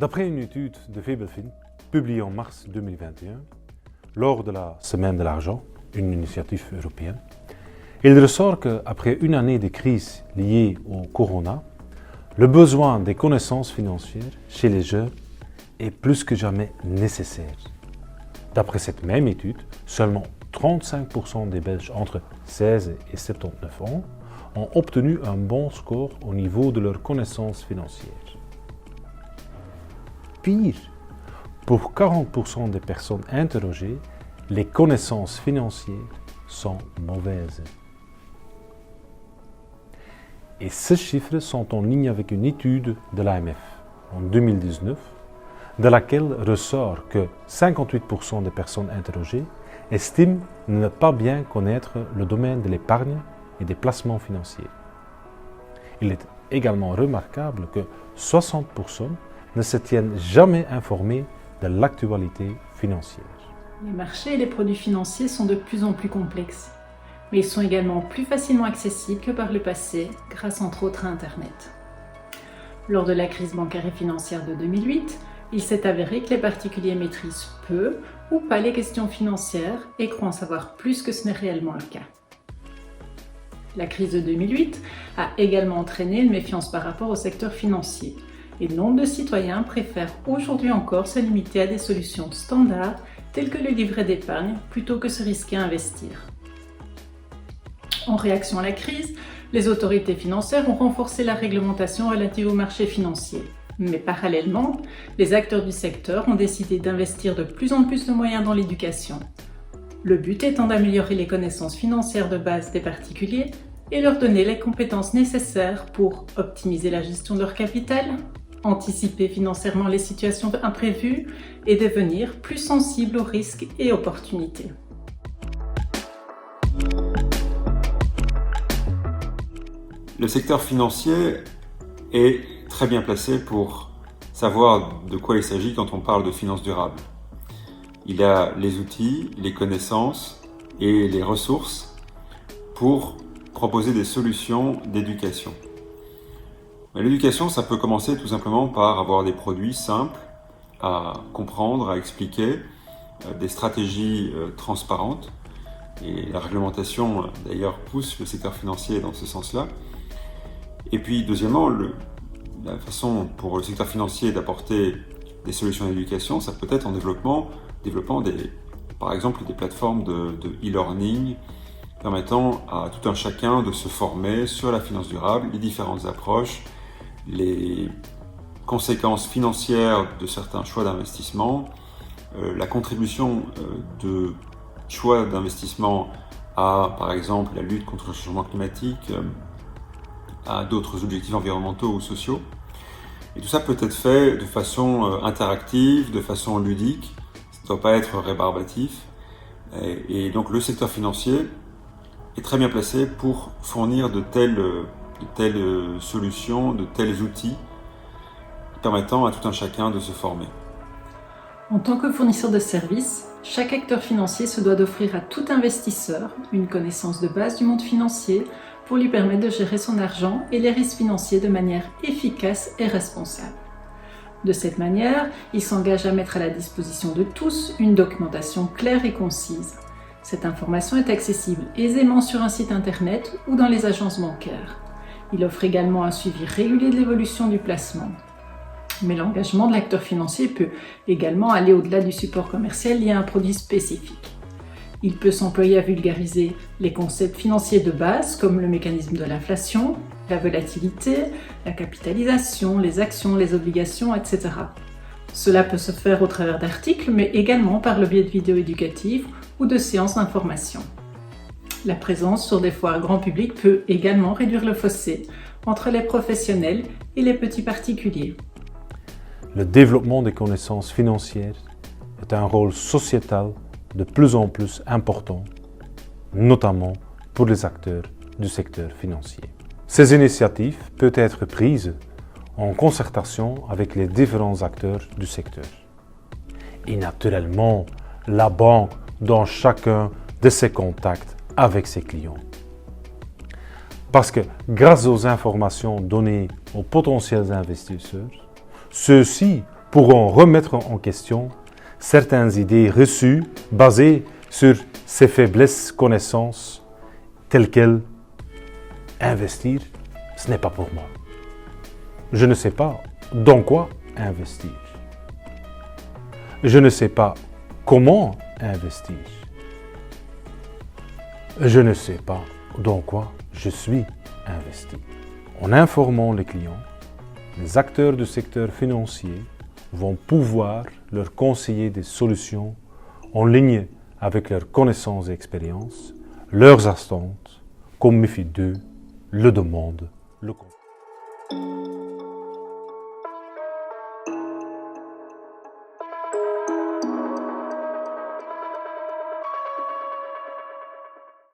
D'après une étude de Febelfin, publiée en mars 2021, lors de la Semaine de l'argent, une initiative européenne, il ressort qu'après une année de crise liée au corona, le besoin des connaissances financières chez les jeunes est plus que jamais nécessaire. D'après cette même étude, seulement 35% des Belges entre 16 et 79 ans ont obtenu un bon score au niveau de leurs connaissances financières. Pire, pour 40% des personnes interrogées, les connaissances financières sont mauvaises. Et ces chiffres sont en ligne avec une étude de l'AMF en 2019, de laquelle ressort que 58% des personnes interrogées estiment ne pas bien connaître le domaine de l'épargne et des placements financiers. Il est également remarquable que 60% ne se tiennent jamais informés de l'actualité financière. Les marchés et les produits financiers sont de plus en plus complexes, mais ils sont également plus facilement accessibles que par le passé, grâce entre autres à Internet. Lors de la crise bancaire et financière de 2008, il s'est avéré que les particuliers maîtrisent peu ou pas les questions financières et croient en savoir plus que ce n'est réellement le cas. La crise de 2008 a également entraîné une méfiance par rapport au secteur financier. Et nombre de citoyens préfèrent aujourd'hui encore se limiter à des solutions standards telles que le livret d'épargne plutôt que se risquer à investir. En réaction à la crise, les autorités financières ont renforcé la réglementation relative aux marchés financiers. Mais parallèlement, les acteurs du secteur ont décidé d'investir de plus en plus de moyens dans l'éducation. Le but étant d'améliorer les connaissances financières de base des particuliers et leur donner les compétences nécessaires pour optimiser la gestion de leur capital, anticiper financièrement les situations imprévues et devenir plus sensibles aux risques et opportunités. Le secteur financier est très bien placé pour savoir de quoi il s'agit quand on parle de finances durables. Il a les outils, les connaissances et les ressources pour proposer des solutions d'éducation. L'éducation, ça peut commencer tout simplement par avoir des produits simples à comprendre, à expliquer, des stratégies transparentes. Et la réglementation, d'ailleurs, pousse le secteur financier dans ce sens-là. Et puis, deuxièmement, la façon pour le secteur financier d'apporter des solutions d'éducation, ça peut être en développant par exemple des plateformes de e-learning permettant à tout un chacun de se former sur la finance durable, les différentes approches, les conséquences financières de certains choix d'investissement, la contribution de choix d'investissement à, par exemple, la lutte contre le changement climatique, à d'autres objectifs environnementaux ou sociaux. Et tout ça peut être fait de façon interactive, de façon ludique, ça ne doit pas être rébarbatif. Et donc le secteur financier est très bien placé pour fournir de telles solutions, de tels outils permettant à tout un chacun de se former. En tant que fournisseur de services, chaque acteur financier se doit d'offrir à tout investisseur une connaissance de base du monde financier pour lui permettre de gérer son argent et les risques financiers de manière efficace et responsable. De cette manière, il s'engage à mettre à la disposition de tous une documentation claire et concise. Cette information est accessible aisément sur un site internet ou dans les agences bancaires. Il offre également un suivi régulier de l'évolution du placement. Mais l'engagement de l'acteur financier peut également aller au-delà du support commercial lié à un produit spécifique. Il peut s'employer à vulgariser les concepts financiers de base comme le mécanisme de l'inflation, la volatilité, la capitalisation, les actions, les obligations, etc. Cela peut se faire au travers d'articles, mais également par le biais de vidéos éducatives ou de séances d'information. La présence sur des foires grand public peut également réduire le fossé entre les professionnels et les petits particuliers. Le développement des connaissances financières est un rôle sociétal de plus en plus important, notamment pour les acteurs du secteur financier. Ces initiatives peuvent être prises en concertation avec les différents acteurs du secteur. Et naturellement, la banque dans chacun de ses contacts avec ses clients. Parce que grâce aux informations données aux potentiels investisseurs, ceux-ci pourront remettre en question certaines idées reçues basées sur ces faiblesses connaissances telles qu'elles investir, ce n'est pas pour moi. Je ne sais pas dans quoi investir. Je ne sais pas comment investir. Je ne sais pas dans quoi je suis investi. En informant les clients, les acteurs du secteur financier vont pouvoir leur conseiller des solutions en ligne avec leurs connaissances et expériences, leurs attentes, comme MiFID II le demande le conseil.